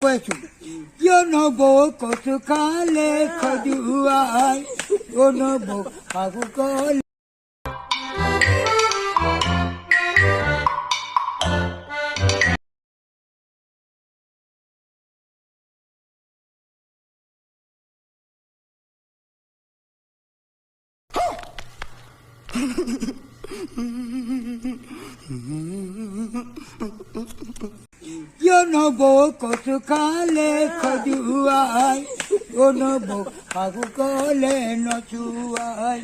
Yo no voy con su cale, coduay. Yo no voy a Google. Yo no voy con su cale, coduay. Yo no voy a Google, no chuay.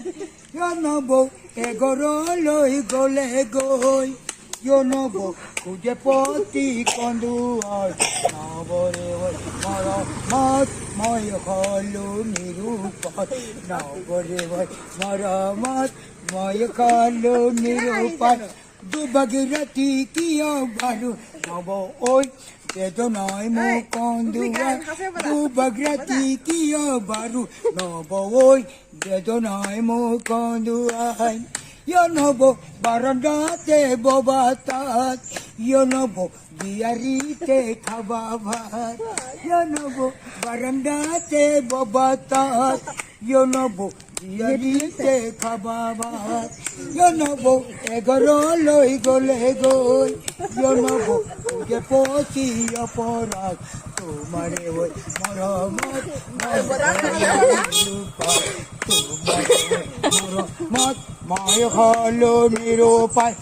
Yo no voy a gorolo y gole goy. Yo no voy cuye poti conduay. No voy moro mat, moy holu nirupat. No voy moro mat, moy holu nirupat. Du bagirati kiyo baru nabo oy teto nai mo konduwa du bagirati kiyo baru nabo oy teto nai mo konduwa yo nobo barandate bobatat yo nobo diarite khababat yo nobo barandate bobatat yo nobo diarite khababat yo nobo egoro loi gole goy yo nobo uje pochi oporak তোমারে ওই মরমত মরমত মায় হলো নিরুপায়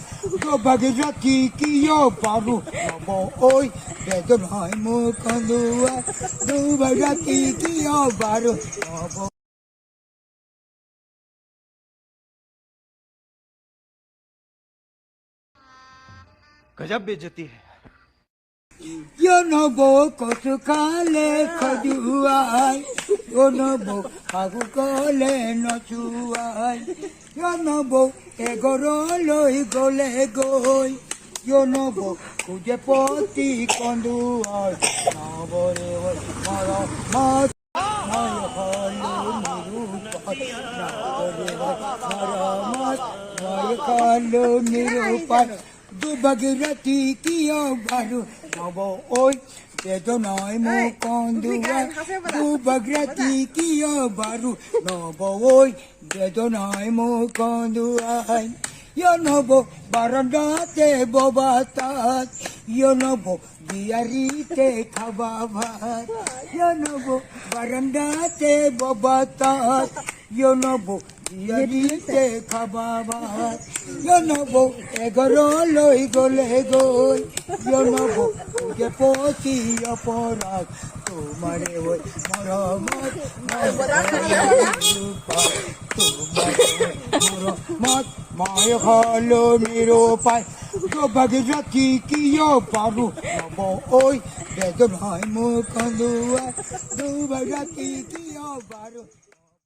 ভাগীরথী কিয় পারু নব ওই বেদনায় মুখ দুয়া দু ভাগীরথী কিয় পারু নব गजब बेइज्जती है। Yo no voy con su cale, coduay. Yo no voy a Google, no chuay. Yo no voy a gorolo y gole goy. Yo no voy cuye poti conduay. No voy moro mat, moy holu nirupat. No voy moro mat, moy holu nirupat. Du bagirati kiyo baru nabo oy teto nai mo konduwa du bagirati kiyo baru nabo oy teto nai mo konduwa yo nobo barandate bobatat yo nobo diarite khababat yo nobo barandate bobatat yo nobo diarite khababat yo nobo egoro loi gole goy yo nobo uje pochi oporak তোমারে ওই মরমত মরমত মায় হলো নিরুপায় ভাগীরথী কিয় পারু নব ওই বেদনায় মুখ দুয়া দু ভাগীরথী কিয় পারু